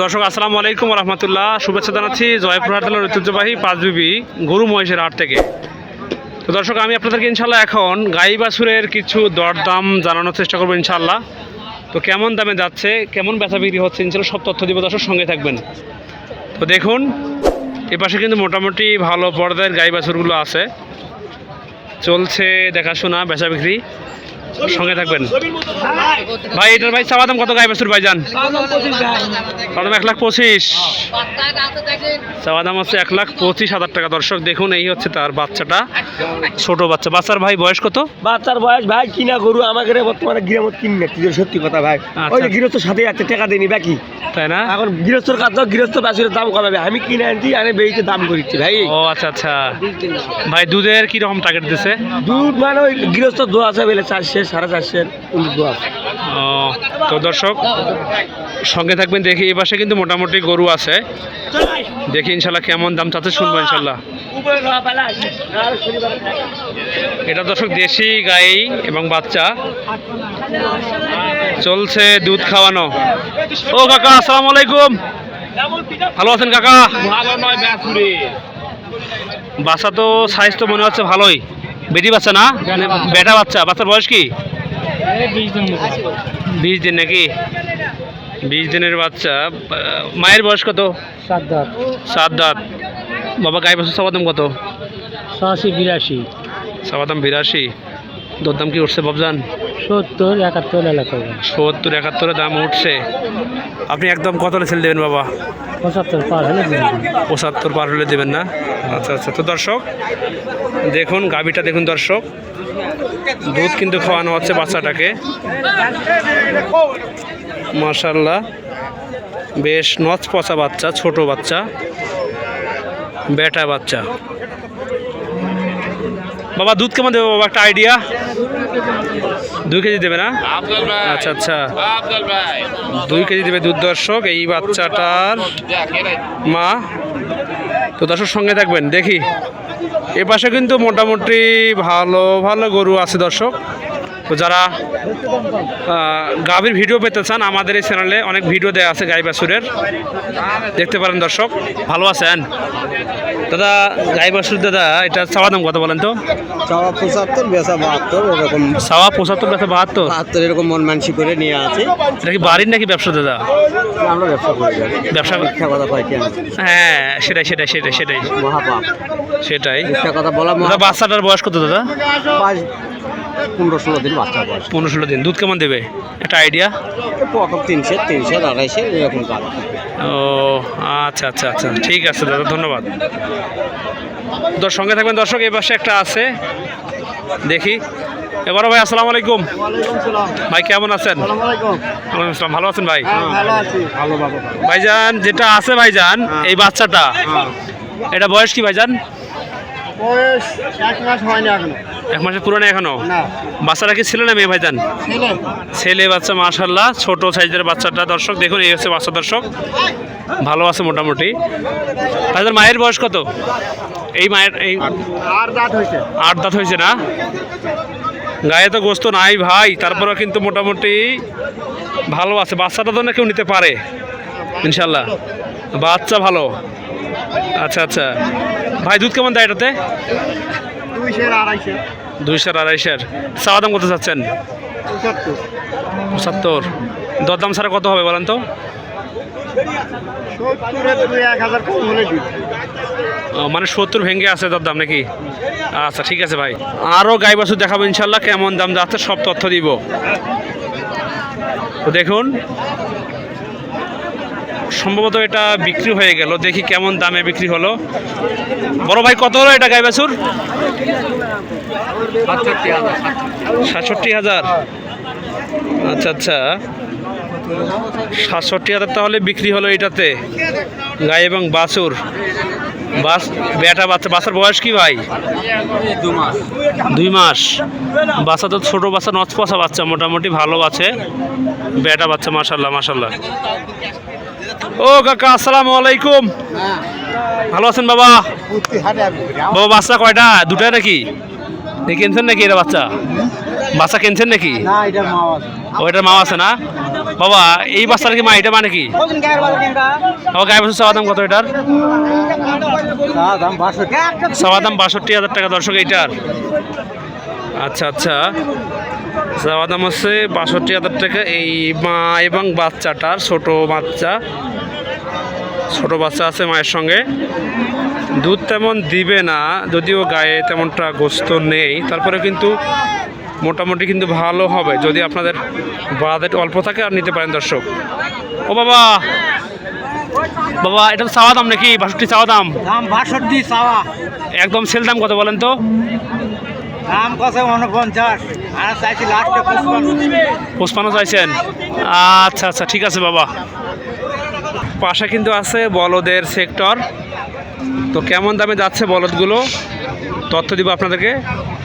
দর্শক আসসালামু আলাইকুম রহমতুল্লাহ, শুভেচ্ছা জানাচ্ছি জয়পুর হাটের ঐতিহ্যবাহী পাঁচবিবি গরু মহিষের হাট থেকে। তো দর্শক, আমি আপনাদেরকে ইনশাল্লাহ এখন গাই বাছুরের কিছু দরদাম জানানোর চেষ্টা করবো ইনশাল্লাহ। তো কেমন দামে যাচ্ছে, কেমন বেচা বিক্রি হচ্ছে ইনশাল্লাহ সব তথ্য দিব, দর্শক সঙ্গে থাকবেন। তো দেখুন, এপাশে কিন্তু মোটামুটি ভালো পর্যায়ের গাই বাছুরগুলো আছে, চলছে দেখাশোনা বেচা বিক্রি, সঙ্গে থাকবেন। ভাই এটার ভাই চাওয়া দাম কত গাই বাছুর ভাইজান? 1,25,000, চাওয়া দাম হচ্ছে 1,25,000 টাকা। দর্শক দেখুন, এই হচ্ছে তার বাচ্চাটা, ছোট বাচ্চা। বাচ্চার ভাই বয়স কত? বাচ্চার বয়স ভাই কিনা গরু আমাদের বর্তমানে গ্রামত কিনে সত্যি কথা ভাই। ওই যে গৃহস্থর সাথে একটা টাকা দেনি বাকি, তাই না? এখন গৃহস্থর কাজ, গৃহস্থ বাছুরের দাম কমাবে, আমি কিনে আনছি আনে বেরিতে দাম করিচ্ছি ভাই। ও আচ্ছা আচ্ছা ভাই, দুধের কি রকম টার্গেট দিছে? দুধ মানে ওই গৃহস্থ দোয়া আছে বেলে 400 450 দোয়া আছে। ও তো দর্শক সঙ্গে থাকবেন। দেখি এই পাশে কিন্তু মোটামুটি গরু আছে, দেখি ইনশাল্লাহ কেমন দাম চাচ্ছে শুনবো ইনশাল্লাহ। এটা দর্শক দেশি গাই এবং বাচ্চা, চলছে দুধ খাওয়ানো। ও কাকা আসসালামু আলাইকুম, ভালো আছেন কাকা? বাচ্চা তো সাইজ তো মনে হচ্ছে ভালোই, বেটি বাচ্চা না বেটা বাচ্চা? বাচ্চার বয়স কি? 20 দিন নাকি? 20 দিনের বাচ্চা। মায়ের বয়স কত? 7 দাঁত। বাবা গাই বাছুর চাওয়া দাম কত? 82 চাওয়া দাম 82। দরদাম কি উঠছে বাবজান? 70 71 এলাকা 70 71 দাম উঠছে। আপনি একদম কত ছেলে দেবেন বাবা? 75 পার হলে 75 পার হলে দেবেন না? আচ্ছা আচ্ছা। তো দর্শক দেখুন গাভীটা দেখুন দর্শক, দুধ কিন্তু খাওয়ানো হচ্ছে বাচ্চাটাকে, মাশাআল্লাহ বেশ নচ পচা বাচ্চা, ছোট বাচ্চা, বেটা বাচ্চা। বাবা দুধ কেমন দেবে বাবা, একটা আইডিয়া? 2 কেজি দেবে না? আচ্ছা আচ্ছা, 2 কেজি দেবে দুধ দর্শক এই বাচ্চাটার মা। তো দর্শক সঙ্গে থাকবেন। দেখি এ পাশে কিন্তু মোটামুটি ভালো ভালো গরু আছে দর্শক। তো যারা গাভীর ভিডিও পেতে চান, আমাদের এই চ্যানেলে অনেক ভিডিও দেওয়া আছে গাই বাছুরের, দেখতে পারেন দর্শক। ভালো আছেন দাদা? গাই বাছুর দাদা, এটা চাওয়া দাম কত বলেন তো? চাওয়া 75 বেচা 72 এরকম। চাওয়া 75 বেচা 72 এরকম মন মানসি করে নিয়ে আছে। এটা কি বাড়ির নাকি ব্যবসা দাদা? আমরা ব্যবসা করি, ব্যবসা কথা কয় কেন? হ্যাঁ সেটাই সেটাই সেটাই সেটাই মহাপাপ সেটাই। কথা বলা। দাদা বাচ্চাটার বয়স কত দাদা? 15-16 দিন বাচ্চা বয়স। 15-16 দিন। দুধ কেমন দেবে একটা আইডিয়া? প্রথম 300 250 এরকম কাজ। ও আচ্ছা আচ্ছা আচ্ছা, ঠিক আছে দাদা, ধন্যবাদ। তোর সঙ্গে থাকবেন দর্শক। এই পাশে একটা আছে, দেখি এবারও। ভাই আসসালামু আলাইকুম। ভাই কেমন আছেন? ওয়ালাইকুম আসসালাম, ভালো আছেন ভাই? ভাইজান যেটা আছে ভাইজান, এই বাচ্চাটা, এটা বয়স কি ভাইজান? বয়স 1 মাস হয়নি এখনো। 1 মাসের পুরনো এখনো? না। বাচ্চাটা কি ছেলে না মেয়ে ভাইজান? ছেলে বাচ্চা, মাশাআল্লাহ ছোট সাইজের বাচ্চাটা দর্শক দেখুন। এই হচ্ছে বাচ্চা দর্শক, ভালো আছে মোটামুটি। ভাইজান মায়ের বয়স কত? এই মায়ের এই 8 দাঁত হয়েছে। 8 দাঁত হয়েছে না? গায়ে তো গোস্ত নাই ভাই, তারপরেও কিন্তু মোটামুটি ভালো আছে। বাচ্চাটা তো না কেউ নিতে পারে ইনশাল্লাহ, বাচ্চা ভালো। আচ্ছা আচ্ছা ভাই, দুধ কেমন দেয় এটাতে? 200-250। চাওয়া দাম কত চাচ্ছেন? 75। দরদাম ছাড়া কত হবে বলেন তো? 70 মানে 70 ভেঙে আছে দরদাম নাকি? আচ্ছা ঠিক আছে ভাই, আরও গাই বাছুর দেখাবো ইনশাল্লাহ, কেমন দাম যাচ্ছে সব তথ্য দিব। তো দেখুন সম্ভবত এটা বিক্রি হয়ে গেল, দেখি কেমন দামে বিক্রি হলো। বড় ভাই কত হলো এটা গাই বাছুর? 67,000। আচ্ছা আচ্ছা, 67,000 তাহলে বিক্রি হলো এটাতে, গাই এবং বাছুর। বেটা বাচ্চা। বাচ্চার বয়স কি ভাই? 2 মাস। বাচ্চা তো ছোট বাচ্চা, নচ পচা বাচ্চা, মোটামুটি ভালো আছে, বেটা বাচ্চা, মাশাআল্লাহ মাশাআল্লাহ। ও কাকা আসসালামু আলাইকুম, ভালো আছেন বাবা? বাবা বাচ্চা কয়টা? 2টা নাকি? কিনছেন নাকি এটা বাচ্চা? বাচ্চা কিনছেন নাকি? না, এটা মা আছে। ও এটার মা আছে না? বাবা এই বাচ্চার কি মা এটা মানে কি বাবা গায়ে বাছুর চাওয়া দাম কত এটার চাওয়া দাম ৬২,০০০ টাকা দর্শক এইটার আচ্ছা আচ্ছা চাওয়া দাম হচ্ছে ৬২,০০০ টাকা এই মা এবং বাচ্চাটার ছোট বাচ্চা আছে মায়ের সঙ্গে দুধ তেমন দিবে না যদিও গায়ে তেমনটা গোস্ত নেই তারপরে কিন্তু মোটামুটি কিন্তু ভালো হবে যদি আপনাদের বাজেট অল্প থাকে আর নিতে পারেন দর্শক ও বাবা এটা তো চাওয়া দাম নাকি ৬২ চাওয়া দাম ৬২ চাওয়া একদম সেল দাম কত বলেন তো দাম কত ৪৯ আর চাইছি লাস্টে ৫৫ চাইছেন আচ্ছা আচ্ছা ঠিক আছে বাবা পাশে কিন্তু আছে বলদের সেক্টর তো কেমন দামে যাচ্ছে বলদগুলো তথ্য দিব আপনাদেরকে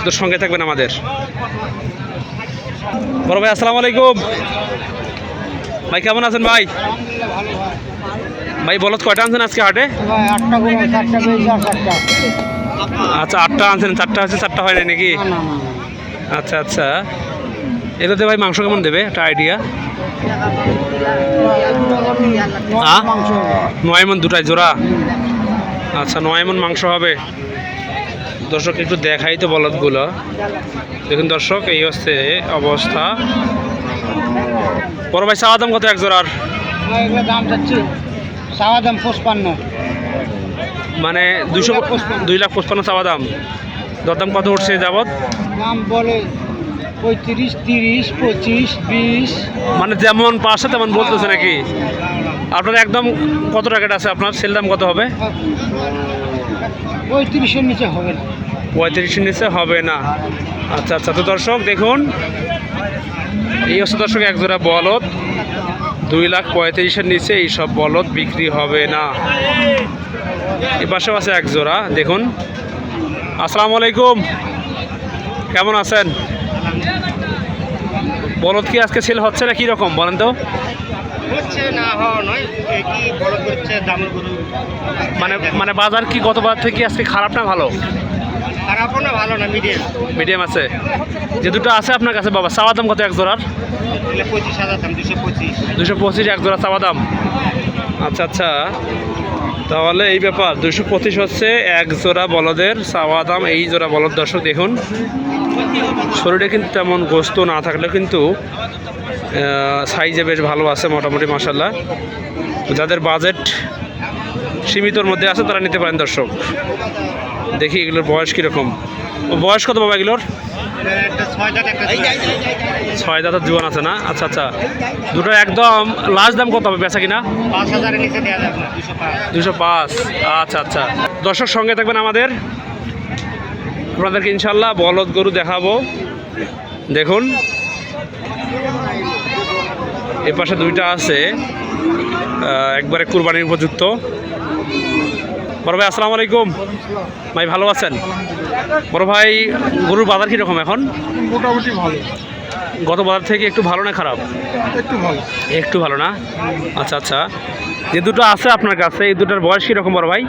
তো সঙ্গে থাকবেন আমাদের বড় ভাই আসসালামু আলাইকুম ভাই কেমন আছেন ভাই ভাই বলদ কয়টা আনছেন আজকে হাটে আচ্ছা ৮টা আনছেন ৪টা হচ্ছে ৪টা হয় না নাকি আচ্ছা আচ্ছা এটাতে ভাই মাংস কেমন দেবে একটা আইডিয়া ৯ মণ দুটাই জোড়া আচ্ছা ৯ মণ মাংস হবে দর্শক একটু দেখাই তো বলদগুলো দেখুন দর্শক এই হচ্ছে অবস্থা বড় ভাই চাওয়া দাম কত এক জোড়ার দাম যাচ্ছে চাওয়া দাম ৫৫ মানে ২,৫৫,০০০ চাওয়া দাম দরদাম কত উঠছে যাবৎ দাম বলে ৩৫ ৩০ ২৫ ২০ মানে যেমন পাশে তেমন বলতেছে নাকি আপনার একদম কত টাকাটা আছে আপনার সেল দাম কত হবে ৩৫-এর নিচে হবে না ৩৫-এর নিচে হবে না আচ্ছা আচ্ছা তো দর্শক দেখুন এই হচ্ছে দর্শক এক জোড়া বলদ ২,৩৫,০০০-এর নিচে এইসব বলদ বিক্রি হবে না এ পাশেও আছে এক জোড়া দেখুন আসসালামু আলাইকুম কেমন আছেন বলদ কি আজকে সেল হচ্ছে না কীরকম বলেন তো মানে বাজার কি গতবার থেকে আজকে খারাপ না ভালো খারাপও না ভালো না মিডিয়াম আছে যে দুটো আছে আপনার কাছে বাবা চাওয়া দাম কত এক জোড়ার ২২৫ এক জোড়া চাওয়া দাম আচ্ছা আচ্ছা তাহলে এই ব্যাপার ২২৫ হচ্ছে এক জোড়া বলদের চাওয়া দাম এই জোড়া বলদ দর্শক দেখুন শরীরে কিন্তু তেমন গোস্ত না থাকলেও কিন্তু সাইজে বেশ ভালো আছে মোটামুটি মাশাআল্লাহ যাদের বাজেট সীমিতর মধ্যে আছে তারা নিতে পারেন দর্শক দেখি এগুলোর বয়স কীরকম বয়স কত বাবা এগুলোর ৬ দাঁতের জীবন আছে না আচ্ছা আচ্ছা দুটো একদম লাস্ট দাম কত হবে বেচা কিনা ২০৫ আচ্ছা আচ্ছা দর্শক সঙ্গে থাকবেন আমাদের আপনাদেরকে ইনশাল্লাহ বলদ গরু দেখাবো দেখুন এ পাশে দুইটা আছে একবারে কুরবানির উপযুক্ত বড় ভাই আসসালামু আলাইকুম ভাই ভালো আছেন বড় ভাই গরুর বাজার কীরকম এখন মোটামুটি ভালো গত বাজার থেকে একটু ভালো না খারাপ একটু ভালো না আচ্ছা আচ্ছা যে দুটো আছে আপনার কাছে এই দুটোর বয়স কীরকম বড় ভাই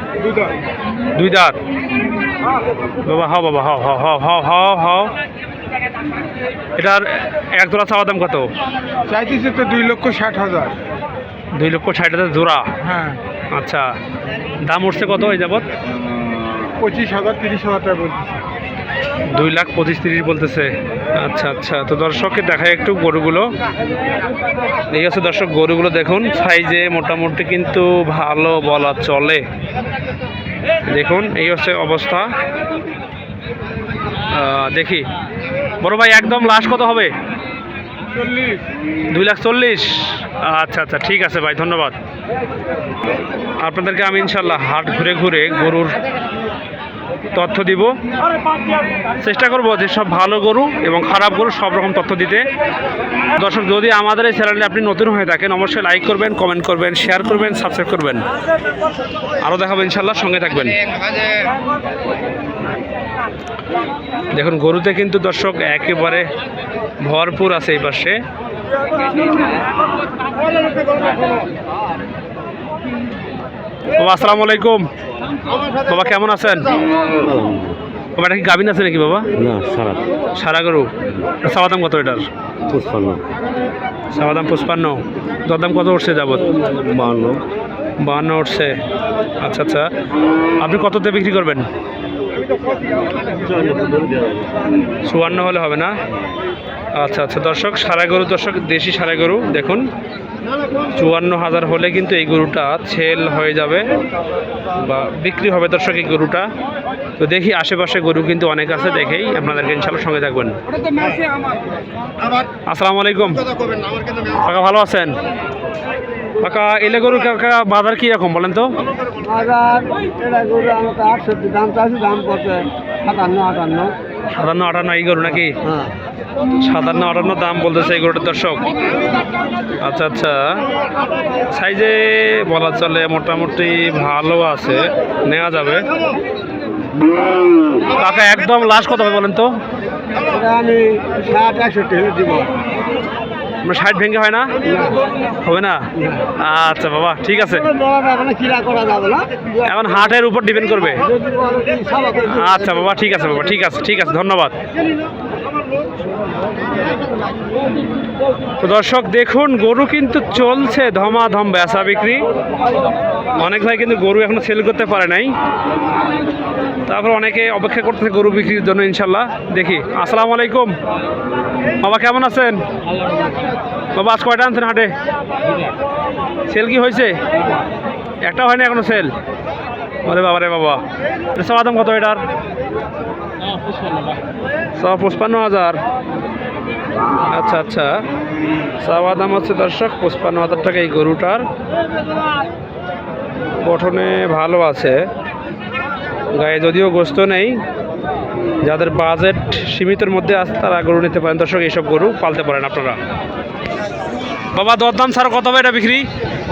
2 দাঁত বাবা হাও বাবা হাও হাও হাও হাও হাও হাও এটার এক জোড়া চাওয়া দাম কত চাইতেছে তো 2,60,000 2,60,000 জোড়া হ্যাঁ আচ্ছা দাম উঠছে কত এই যাবৎ 25,000 30,000 টাকা বলতেছে 2,25,000-30,000 বলতেছে আচ্ছা আচ্ছা তো দর্শককে দেখায় একটু গরুগুলো এই হচ্ছে দর্শক গরুগুলো দেখুন সাইজে মোটামুটি কিন্তু ভালো বলা চলে দেখুন এই হচ্ছে অবস্থা দেখি বড় ভাই একদম লাস্ট কত হবে 2,40,000 আচ্ছা আচ্ছা ঠিক আছে ভাই ধন্যবাদ আপনাদেরকে আমি ইনশাল্লাহ হাট ঘুরে ঘুরে গরুর তথ্য দিব চেষ্টা করব যে সব ভালো গরু এবং খারাপ গরু সব রকম তথ্য দিতে দর্শক যদি আমাদের এই চ্যানেলে আপনি নতুন হয়ে থাকেন অবশ্যই লাইক করবেন কমেন্ট করবেন শেয়ার করবেন সাবস্ক্রাইব করবেন আরও দেখাবো ইনশাল্লাহ সঙ্গে থাকবেন দেখুন গরুতে কিন্তু দর্শক একেবারে ভরপুর আছে এই পাশে বাবা আসসালামু আলাইকুম বাবা কেমন আছেন বাবা এটা কি গাভিন আছে নাকি বাবা? না সারা সারা গরু। চাওয়া দাম কত এটার? 55 চাওয়া দাম 55। দরদাম কত উঠছে যাবত? 52 উঠছে। আচ্ছা আচ্ছা, আপনি কততে বিক্রি করবেন? 54 হলে হবে না? আচ্ছা আচ্ছা দর্শক, সারা গরু দর্শক, দেশি সারা গরু দেখুন, 54,000 হলে কিন্তু এই গরুটা সেল হয়ে যাবে বা বিক্রি হবে দর্শক এই গরুটা। তো দেখি আশেপাশে গরু কিন্তু অনেক আছে, দেখেই আপনাদেরকে ইনশাআল্লাহ সঙ্গে থাকবেন। আসসালামু আলাইকুম কাকা, ভালো আছেন? কাকা এলে গরু কাকা বাজার কি রকম বলেন তো? বাজার এটা গরু আমাকে 68 দাম চাইছি, দাম কত? 57 57 এই গরু নাকি? হ্যাঁ 57-58 দাম বলতেছে এই গরুটার দর্শক। আচ্ছা আচ্ছা, সাইজে বলা চলে মোটামুটি ভালো আছে, নেওয়া যাবে। কাকা একদম লাস্ট কত হবে বলেন তো? এটা আমি 60-61 হলে দিব। 60 ভেঙে হয় না? হবে না? আচ্ছা বাবা ঠিক আছে, এখন হাটের উপর ডিপেন্ড করবে। আচ্ছা বাবা ঠিক আছে, বাবা ঠিক আছে, ঠিক আছে, ধন্যবাদ। তো দর্শক দেখুন, গরু কিন্তু চলছে ধমাধম বেচা বিক্রি। অনেক ভাই কিন্তু গরু এখনো সেল করতে পারে নাই, তারপর অনেকে অপেক্ষা করতেছে গরু বিক্রির জন্য ইনশাল্লাহ। দেখি। আসসালামু আলাইকুম বাবা, কেমন আছেন বাবা? আজ কয়টা আনছেন হাটে? সেল কি হয়েছে? একটা হয়নি এখনো সেল? আরে বাবা রে বাবা, চাওয়া দাম কত এটার? 55,000। আচ্ছা আচ্ছা, চাওয়া দাম হচ্ছে দর্শক 55,000 টাকা এই গরুটার। গঠনে ভালো আছে, গায়ে যদিও গোস্ত নেই। যাদের বাজেট সীমিতের মধ্যে আছে তারা গরু নিতে পারেন দর্শক, এইসব গরু পালতে পারেন আপনারা। বাবা দরদাম ছাড়া কত হবে এটা বিক্রি?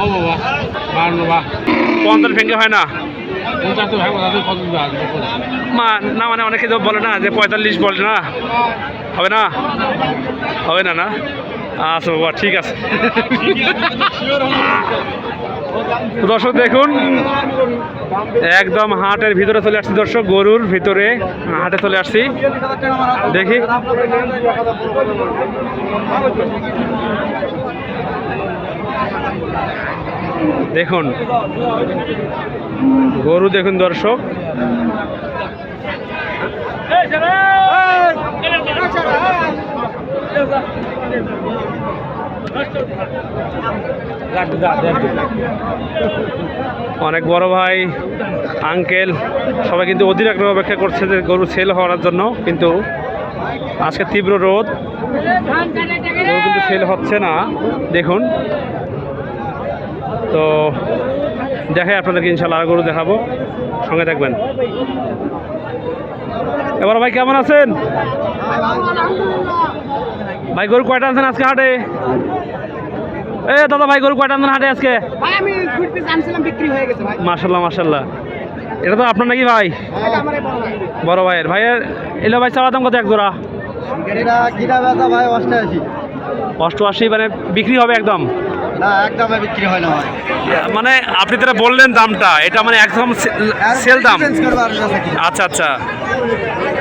ও বাবা 50 ভেঙে হয় না? না মানে অনেকে তো বলে না যে 45 বলে না, হবে না? হবে না না? আচ্ছা বাবা ঠিক আছে। দর্শক দেখুন, একদম হাটের ভিতরে চলে আসছি দর্শক, গরুর ভিতরে হাটে চলে আসছি। দেখি দেখুন গরু দেখুন দর্শক, অনেক বড় ভাই আঙ্কেল সবাই কিন্তু অধীর আগ্রহে অপেক্ষা করছে যে গরু সেল হওয়ার জন্য, কিন্তু আজকে তীব্র রোদ, গরু কিন্তু সেল হচ্ছে না। দেখুন তো দেখাই আপনাদেরকে ইনশাল্লাহ, আর গরু দেখাবো, সঙ্গে থাকবেন। এবার ভাই কেমন আছেন ভাই? গরু কয়টা আনছেন আজকে হাটে? এ দাদা ভাই গরু কয়টা আনছেন হাটে আজকে? মাশাল্লাহ মাশাল্লাহ, এটা তো আপনার নাকি ভাই? বড় ভাইয়ের। ভাইয়ের এলো ভাই, চাওয়া দাম কত এক জোড়া? 88, মানে বিক্রি হবে একদম? না একদম বিক্রি হয় না। মানে আপনি যেটা বললেন দামটা, এটা মানে একদম সেল দাম? আচ্ছা আচ্ছা,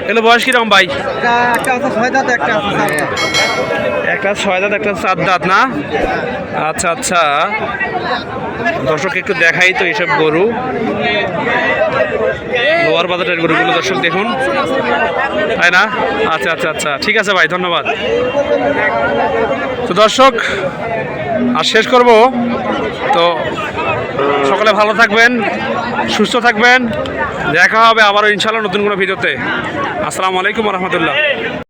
এগুলো বয়স কিরকম ভাই? একটা আছে 6 দাঁত, একটা আছে 4 দাঁত। একটা 6 দাঁত, একটা 4 দাঁত না? আচ্ছা আচ্ছা, দর্শক একটু দেখাই তো এইসব গরু, লোয়ার বাজারের গরুগুলো দর্শক দেখুন, তাই না? আচ্ছা আচ্ছা আচ্ছা, ঠিক আছে ভাই, ধন্যবাদ। তো দর্শক আর শেষ করব, তো সকলে ভালো থাকবেন, সুস্থ থাকবেন, দেখা হবে আবারও ইনশাআল্লাহ নতুন কোনো ভিডিওতে। আসসালামু আলাইকুম রহমতুল্লাহ।